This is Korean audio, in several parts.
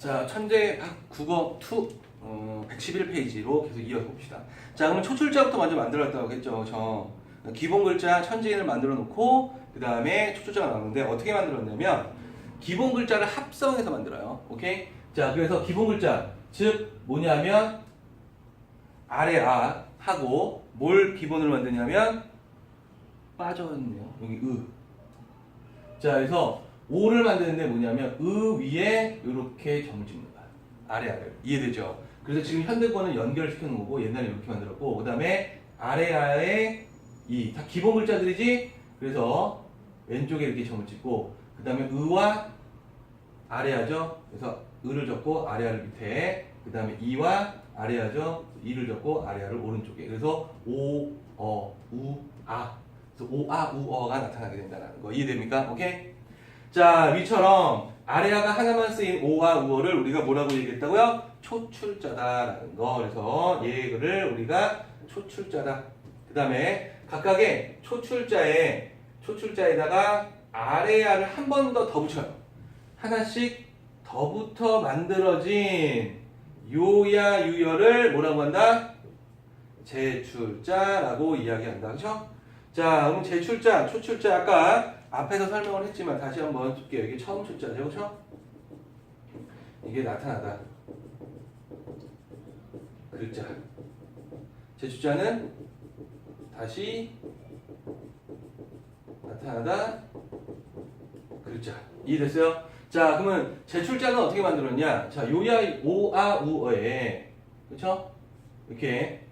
자, 천재 국어 2 111페이지로 계속 이어서 봅시다. 자, 그럼 초출자부터 먼저 만들었다고 했죠. 기본 글자 천지인을 만들어 놓고 그 다음에 초출자가 나오는데 어떻게 만들었냐면 기본 글자를 합성해서 만들어요. 오케이? 자, 그래서 기본 글자 즉 뭐냐면 아래 아 하고 뭘 기본으로 만드냐면 빠졌네요. 여기 으. 자, 그래서 오를 만드는데 뭐냐면 으 위에 이렇게 점을 찍는 거야. 아래 아래를. 이해되죠? 그래서 지금 현대권은 연결시켜 놓은 거고 옛날에 이렇게 만들었고 그 다음에 아래 아래 이 다 기본 글자들이지. 그래서 왼쪽에 이렇게 점을 찍고 그 다음에 으와 아래하죠. 그래서 으를 적고 아래하를 밑에 그 다음에 이와 아래하죠. 이를 적고 아래하를 오른쪽에. 그래서 오, 어, 우, 아. 그래서 오, 아, 우, 어가 나타나게 된다는 거. 이해됩니까? 오케이? 자, 위처럼 아래아가 하나만 쓰인 오와 우어를 우리가 뭐라고 얘기했다고요? 초출자다라는 거. 그래서 얘를 우리가 초출자다. 그 다음에 각각의 초출자에다가 아래아를 한 번 더 붙여요. 하나씩 더 붙어 만들어진 요야 유여를 뭐라고 한다? 제출자라고 이야기한다. 그렇죠? 자, 그럼 제출자, 초출자 아까 앞에서 설명을 했지만 다시 한번 볼게요. 이게 처음 출자죠. 그렇죠? 이게 나타나다. 글자. 제출자는 다시 나타나다. 글자. 이해됐어요? 자, 그러면 제출자는 어떻게 만들었냐? 자, 요야 오아 우어에 그렇죠? 이렇게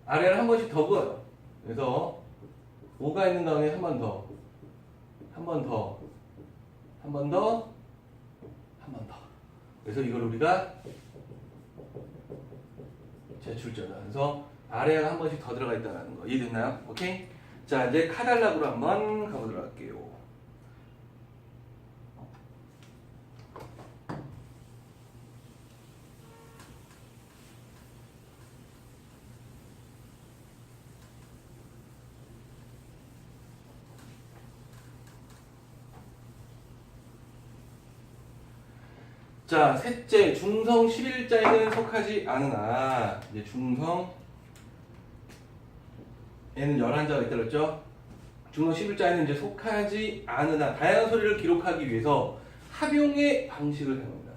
아래를 한 번씩 더 그어요. 그래서 오가 있는 다음에 한 번 더, 한 번 더, 한 번 더, 한 번 더. 그래서 이걸 우리가 제출자다. 그래서 아래가 한 번씩 더 들어가 있다는 거. 이해됐나요? 오케이? 자, 이제 카달락으로 한번 가보도록 할게요. 자, 셋째, 중성 11자에는 속하지 않으나, 이제 중성에는 11자가 있다 그랬죠? 중성 11자에는 이제 속하지 않으나, 다양한 소리를 기록하기 위해서 합용의 방식을 사용합니다.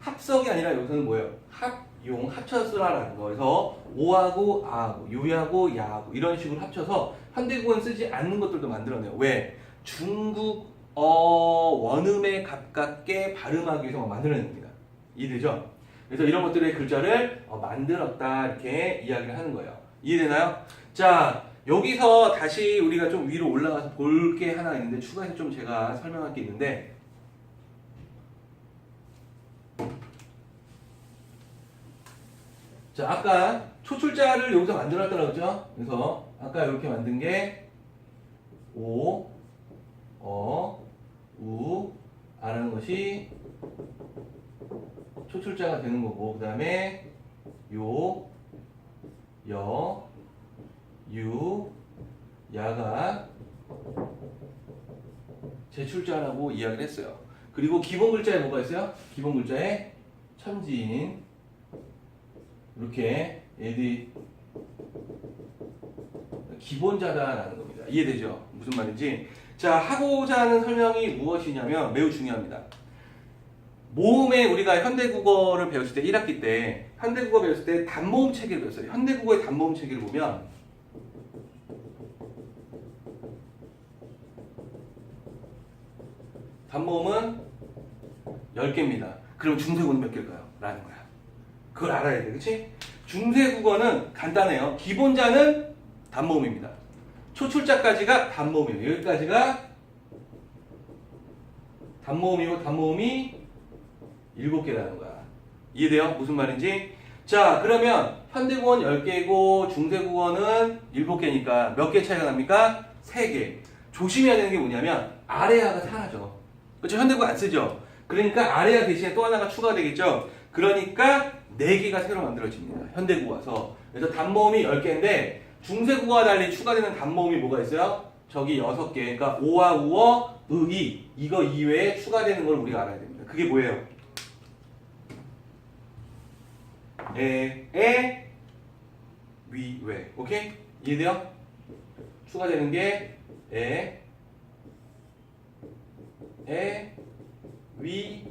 합성이 아니라 여기서는 뭐예요? 합용, 합쳐서 쓰라라는 거. 그래서 오하고 아하고, 요하고 야하고, 이런 식으로 합쳐서 현대국어는 쓰지 않는 것들도 만들어내요. 왜? 중국 원음에 가깝게 발음하기 위해서 만들어냅니다. 이해되죠? 그래서 이런 것들의 글자를 만들었다 이렇게 이야기를 하는 거예요. 이해되나요? 자, 여기서 다시 우리가 좀 위로 올라가서 볼 게 하나 있는데 추가해서 좀 제가 설명할 게 있는데 자, 아까 초출자를 여기서 만들었다고 그랬죠? 그래서 아까 이렇게 만든 게 오, 어, 우, 아라는 것이 초출자가 되는 거고 그 다음에 요, 여, 유, 야가 제출자라고 이야기를 했어요. 그리고 기본 글자에 뭐가 있어요? 기본 글자에 천지인 이렇게 얘들이 기본자다라는 겁니다. 이해되죠? 무슨 말인지. 자, 하고자 하는 설명이 무엇이냐면 매우 중요합니다. 모음에 우리가 현대국어를 배웠을 때 1학기 때 현대국어 배웠을 때 단모음 체계를 배웠어요. 현대국어의 단모음 체계를 보면 단모음은 10개입니다. 그럼 중세국어는 몇 개일까요? 라는 거야. 그걸 알아야 돼. 그치? 중세국어는 간단해요. 기본자는 단모음입니다. 초출자까지가 단모음이에요. 여기까지가 단모음이고 단모음이 7개라는 거야. 이해돼요? 무슨 말인지? 자, 그러면 현대국어는 10개고 중세국어는 7개니까 몇 개 차이가 납니까? 3개. 조심해야 되는 게 뭐냐면 아래아가 사라져. 그렇죠? 현대국어 안 쓰죠? 그러니까 아래아 대신에 또 하나가 추가되겠죠? 그러니까 4개가 새로 만들어집니다. 현대국어에서. 그래서 단모음이 10개인데 중세국어와 달리 추가되는 단모음이 뭐가 있어요? 저기 6개. 그러니까 오와 우어, 의, 이거 이외에 추가되는 걸 우리가 알아야 됩니다. 그게 뭐예요? 위, 왜. 오케이? 이해돼요? 추가되는 게 위,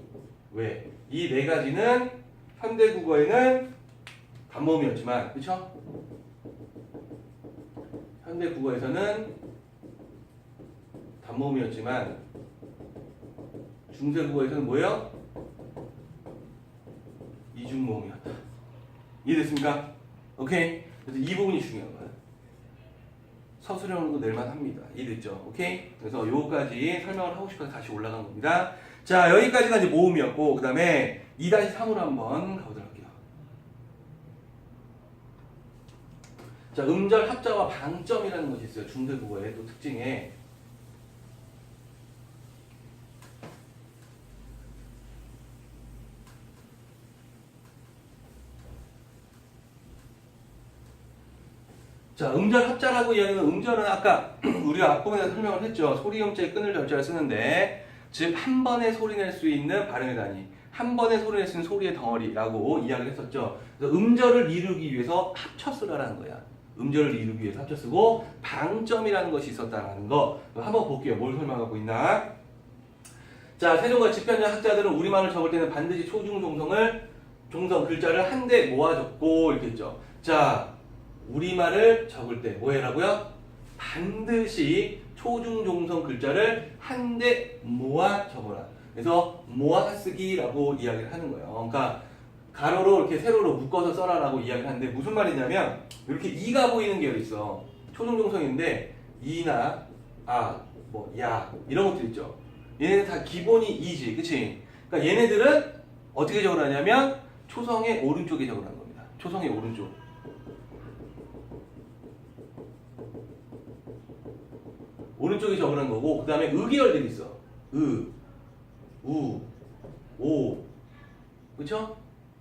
왜. 이 네 가지는 현대국어에는 단모음이었지만, 그쵸? 현대국어에서는 단모음이었지만, 중세국어에서는 뭐예요? 이중모음이었다. 이해됐습니까? 오케이? 그래서 이 부분이 중요한 거예요. 서술형으로도 낼만 합니다. 이해됐죠? 오케이? 그래서 요거까지 설명을 하고 싶어서 다시 올라간 겁니다. 자, 여기까지가 이제 모음이었고, 그 다음에 2-3으로 한번 가보도록 할게요. 자, 음절 합자와 방점이라는 것이 있어요. 중세국어의 또 특징에. 자, 음절 합자라고 이야기하는 음절은 아까 우리가 앞부분에서 설명을 했죠. 소리음자에 끊을 절자를 쓰는데, 즉 한 번에 소리 낼 수 있는 발음의 단위, 한 번에 소리 낼 수 있는 소리의 덩어리라고 이야기를 했었죠. 그래서 음절을 이루기 위해서 합쳐 쓰라라는 거야. 음절을 이루기 위해서 합쳐 쓰고 방점이라는 것이 있었다라는 거 한번 볼게요. 뭘 설명하고 있나? 자, 세종과 집현전 학자들은 우리말을 적을 때는 반드시 종성 글자를 한데 모아 적고 이렇게 했죠. 자, 우리말을 적을 때 뭐 해라고요? 반드시 초중종성 글자를 한데 모아 적어라. 그래서 모아 쓰기라고 이야기를 하는 거예요. 그러니까 가로로 이렇게 세로로 묶어서 써라라고 이야기를 하는데 무슨 말이냐면 이렇게 이가 보이는 게 있어. 초중종성인데 이나 뭐 야 이런 것들 있죠. 얘네들 다 기본이 이지, 그치? 그러니까 얘네들은 어떻게 적으라냐면 초성의 오른쪽에 적으라는 겁니다. 초성의 오른쪽. 오른쪽에 적으라는 거고, 그 다음에 의계열들이 있어. 오, 그쵸?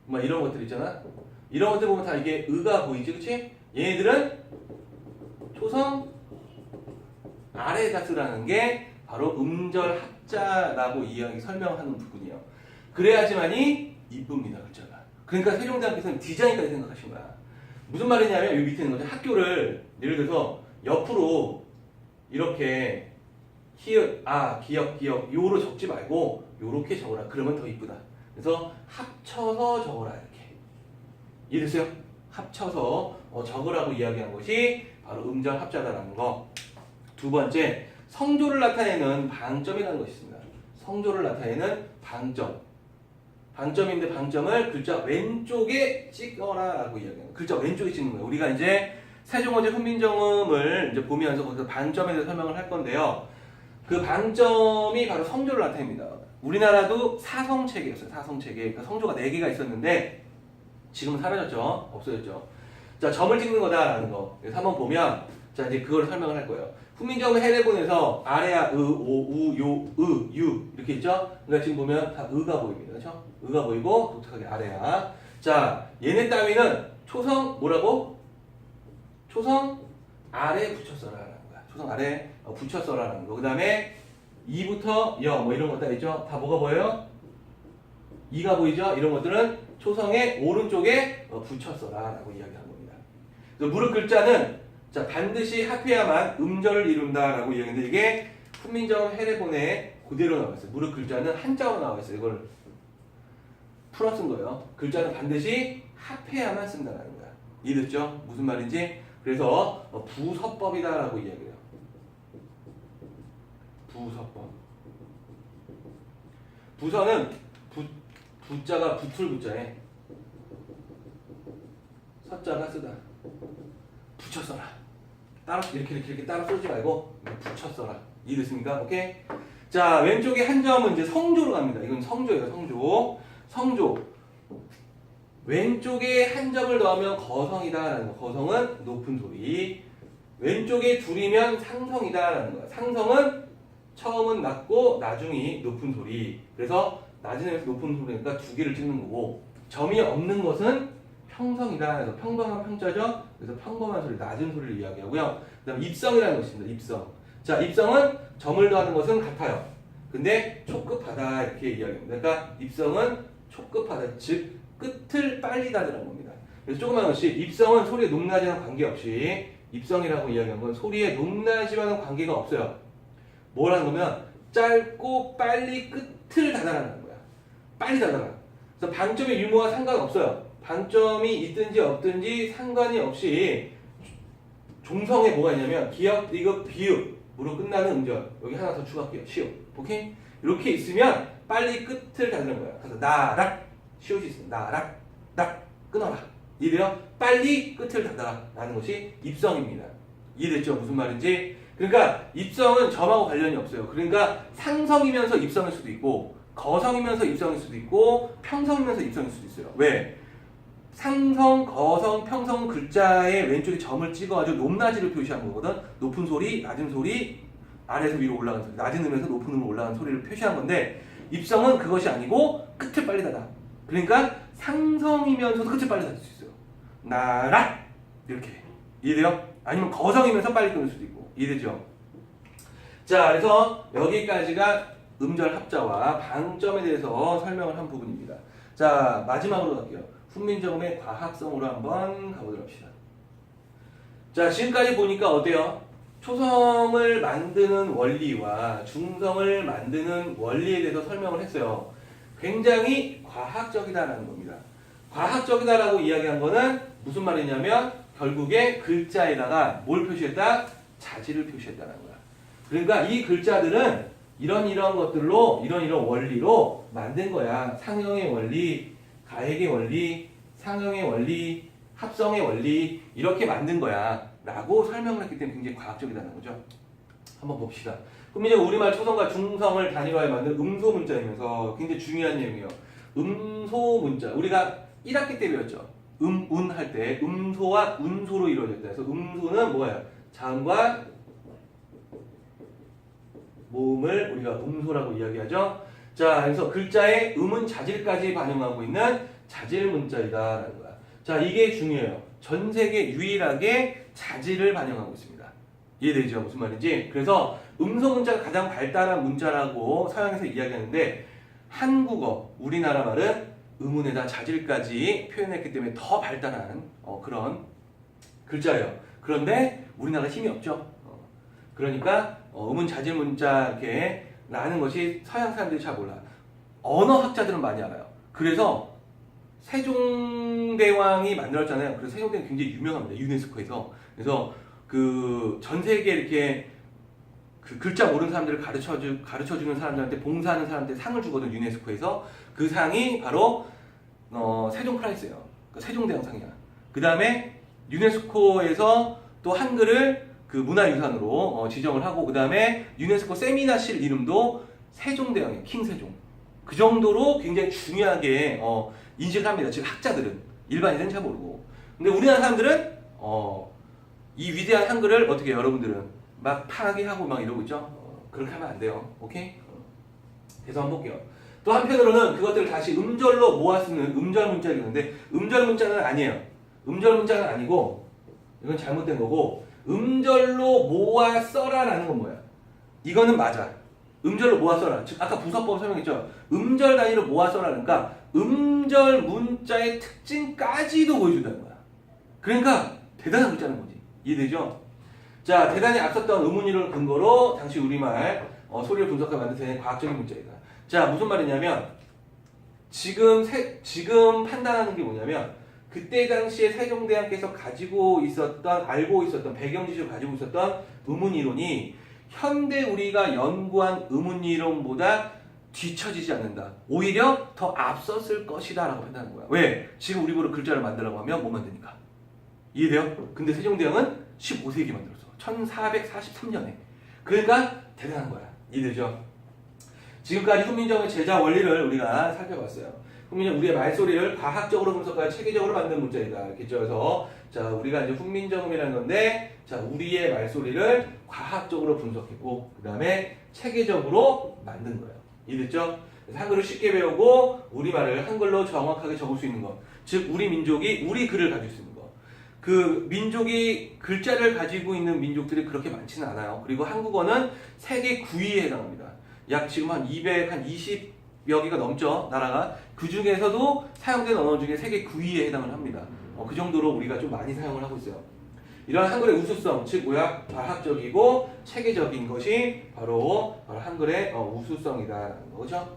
막 이런 것들 있잖아. 이런 것들 보면 다 이게 의가 보이지, 그치? 얘네들은 초성 아래에다 쓰라는 게 바로 음절 합자라고 설명하는 부분이에요. 그래야지만이 이쁩니다, 글자가. 그러니까 세종대왕께서는 디자인까지 생각하신 거야. 무슨 말이냐면 여기 밑에 있는 거죠. 학교를 예를 들어서 옆으로 이렇게 히읗, 기역 요로 적지 말고 요렇게 적어라. 그러면 더 이쁘다. 그래서 합쳐서 적어라 이렇게. 이해됐어요? 합쳐서 적으라고 이야기한 것이 바로 음절 합자다라는 거. 두 번째, 성조를 나타내는 방점이라는 것이 있습니다. 성조를 나타내는 방점. 방점인데 방점을 글자 왼쪽에 찍어라라고 이야기합니다. 글자 왼쪽에 찍는 거예요. 우리가 이제 세종어제 훈민정음을 이제 보면서 거기서 방점에 대해서 설명을 할 건데요. 그 방점이 바로 성조를 나타냅니다. 우리나라도 사성체계였어요. 사성체계. 그러니까 성조가 4개가 있었는데 지금은 사라졌죠. 없어졌죠. 자, 점을 찍는 거다라는 거. 그래서 한번 보면 자, 이제 그걸 설명을 할 거예요. 훈민정음 해례본에서 아래야 유 이렇게 있죠. 그러니까 지금 보면 다 의가 보입니다. 그렇죠? 의가 보이고 독특하게 아래야. 자, 얘네 따위는 초성 뭐라고? 초성 아래 붙여 써라라는 거야. 초성 아래 붙여 써라라는 거. 그 다음에 이부터 여 뭐 이런 것들 있죠. 다 뭐가 보여요? 이가 보이죠? 이런 것들은 초성의 오른쪽에 붙여 써라라고 이야기한 겁니다. 그래서 무릎 글자는 자, 반드시 합해야만 음절을 이룬다라고 이야기했는데 이게 훈민정음 해례본에 그대로 나와 있어요. 무릎 글자는 한자로 나와 있어요. 이걸 풀어 쓴 거예요. 글자는 반드시 합해야만 쓴다라는 거야. 이해됐죠? 무슨 말인지? 그래서 부서법이다라고 이야기해요. 부서법. 부서는 부자가 붙을 부자에 서자가 쓰다. 붙여 써라. 따로 이렇게 따로 쓰지 말고 붙여 써라. 이해됐습니까? 오케이? 자, 왼쪽에 한 점은 이제 성조로 갑니다. 이건 성조예요. 성조. 왼쪽에 한 점을 넣으면 거성이다라는 거. 거성은 높은 소리. 왼쪽에 둘이면 상성이다라는 거야. 상성은 처음은 낮고 나중이 높은 소리. 그래서 낮은 에서 높은 소리니까 2개를 찍는 거고, 점이 없는 것은 평성이다. 그래서 평범한 평자죠. 그래서 평범한 소리, 낮은 소리를 이야기하고요. 그다음 입성이라는 것이 있습니다. 입성. 자, 입성은 점을 더하는 것은 같아요. 근데 촉급하다 이렇게 이야기합니다. 그러니까 입성은 촉급하다, 즉 끝을 빨리 닫으라는 겁니다. 그래서 조그만 것이 입성은 소리의 높낮이와는 관계없이 입성이라고 이야기한 건 소리의 높낮이와는 관계가 없어요. 뭐라는 거면 짧고 빨리 끝을 닫아라는 거야. 빨리 닫아라. 그래서 방점의 유무와 상관없어요. 방점이 있든지 없든지 상관이 없이 종성에 뭐가 있냐면 기역, 디귿, 비읍으로 끝나는 음절. 여기 하나 더 추가할게요. 시옷. 오케이? 이렇게 있으면 빨리 끝을 닫는 거야. 그래서 나락 시옷이 있으면 나락 락 끊어라. 이래요. 빨리 끝을 닫아라 라는 것이 입성입니다. 이해됐죠? 무슨 말인지? 그러니까 입성은 점하고 관련이 없어요. 그러니까 상성이면서 입성일 수도 있고 거성이면서 입성일 수도 있고 평성이면서 입성일 수도 있어요. 왜? 상성, 거성, 평성 글자의 왼쪽에 점을 찍어가지고 높낮이를 표시한 거거든. 높은 소리, 낮은 소리, 아래에서 위로 올라가는 소리, 낮은 음에서 높은 음으로 올라가는 소리를 표시한 건데 입성은 그것이 아니고 끝을 빨리 닫아. 그러니까 상성이면서도 끝을 빨리 닫을 수 있어요. 나락 이렇게 이해돼요? 아니면 거성이면서 빨리 끊을 수도 있고 이해되죠? 자, 그래서 여기까지가 음절 합자와 방점에 대해서 설명을 한 부분입니다. 자, 마지막으로 갈게요. 훈민정음의 과학성으로 한번 가보도록 합시다. 자, 지금까지 보니까 어때요? 초성을 만드는 원리와 중성을 만드는 원리에 대해서 설명을 했어요. 굉장히 과학적이다라는 겁니다. 과학적이다라고 이야기한 거는 무슨 말이냐면 결국에 글자에다가 뭘 표시했다? 자질을 표시했다는 거야. 그러니까 이 글자들은 이런 것들로 이런 원리로 만든 거야. 상형의 원리, 가액의 원리, 상형의 원리, 합성의 원리 이렇게 만든 거야 라고 설명을 했기 때문에 굉장히 과학적이라는 거죠. 한번 봅시다. 그럼 이제 우리말 초성과 중성을 단위로하여 만든 음소 문자이면서 굉장히 중요한 내용이에요. 음소 문자 우리가 1학기 때 배웠죠. 운 할 때 음소와 운소로 이루어졌다. 그래서 음소는 뭐예요? 자음과 모음을 우리가 음소라고 이야기하죠. 자, 그래서 글자의 음은 자질까지 반영하고 있는 자질 문자이다라는 거야. 자, 이게 중요해요. 전 세계 유일하게 자질을 반영하고 있습니다. 이해되죠? 무슨 말인지? 그래서 음소 문자가 가장 발달한 문자라고 서양에서 이야기하는데 한국어, 우리나라 말은 음운에다 자질까지 표현했기 때문에 더 발달한 그런 글자예요. 그런데 우리나라 힘이 없죠. 그러니까 음운 자질 문자 이렇게 라는 것이 서양 사람들이 잘 몰라. 언어학자들은 많이 알아요. 그래서 세종대왕이 만들었잖아요. 그래서 세종대왕이 굉장히 유명합니다. 유네스코에서. 그래서 그 전 세계 이렇게 그 글자 모르는 사람들을 가르쳐주는 사람들한테 봉사하는 사람한테 상을 주거든. 유네스코에서. 그 상이 바로 세종 프라이스예요. 그러니까 세종대왕상이야. 그 다음에 유네스코에서 또 한글을 그 문화유산으로 지정을 하고 그 다음에 유네스코 세미나실 이름도 세종대왕이에요. 킹세종. 그 정도로 굉장히 중요하게 인식을 합니다. 즉 학자들은. 일반인은 잘 모르고. 근데 우리나라 사람들은 이 위대한 한글을 어떻게 해요? 여러분들은 막 파괴하고 막 이러고 있죠? 그렇게 하면 안 돼요. 오케이? 그래서 한번 볼게요. 또 한편으로는 그것들을 다시 음절로 모아 쓰는 음절 문자가 있는데 음절 문자는 아니에요. 음절 문자는 아니고 이건 잘못된 거고 음절로 모아 써라라는 건 뭐야? 이거는 맞아. 음절로 모아 써라. 즉 아까 부서법 설명했죠. 음절 단위로 모아 써라. 그러니까 음절 문자의 특징까지도 보여준다는 거야. 그러니까 대단한 글자는 거지. 이해되죠? 자, 대단히 앞섰던 의문이론을 근거로 당시 우리말 소리를 분석해 만든 대단히 과학적인 문자이다. 자, 무슨 말이냐면 지금 판단하는 게 뭐냐면 그때 당시에 세종대왕께서 알고 있었던 배경지식을 가지고 있었던 의문이론이 현대 우리가 연구한 의문이론보다 뒤처지지 않는다. 오히려 더 앞섰을 것이다 라고 판단하는 거야. 왜? 지금 우리 보러 글자를 만들라고 하면 못 만드니까. 이해돼요? 근데 세종대왕은 15세기 만들었어. 1443년에. 그러니까 대단한 거야. 이해되죠? 지금까지 훈민정음의 제자 원리를 우리가 살펴봤어요. 훈민정음 우리의 말소리를 과학적으로 분석하여 체계적으로 만든 문자이다. 이렇게 했죠. 그래서 자, 우리가 이제 훈민정음이라는 건데 자, 우리의 말소리를 과학적으로 분석했고 그 다음에 체계적으로 만든 거예요. 이해됐죠? 그래서 한글을 쉽게 배우고 우리말을 한글로 정확하게 적을 수 있는 것. 즉 우리 민족이 우리 글을 가질 수 있는 것. 그 민족이 글자를 가지고 있는 민족들이 그렇게 많지는 않아요. 그리고 한국어는 세계 9위에 해당합니다. 약 지금 한 220여 개가 넘죠, 나라가. 그 중에서도 사용되는 언어 중에 세계 9위에 해당을 합니다. 그 정도로 우리가 좀 많이 사용을 하고 있어요. 이런 한글의 우수성, 즉 뭐야? 과학적이고 체계적인 것이 바로 한글의 우수성이다라는 거죠.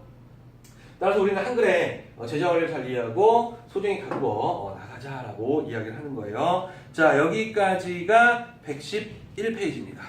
따라서 우리는 한글의 제자원리를 잘 이해하고 소중히 갖고 나가자라고 이야기를 하는 거예요. 자, 여기까지가 111페이지입니다.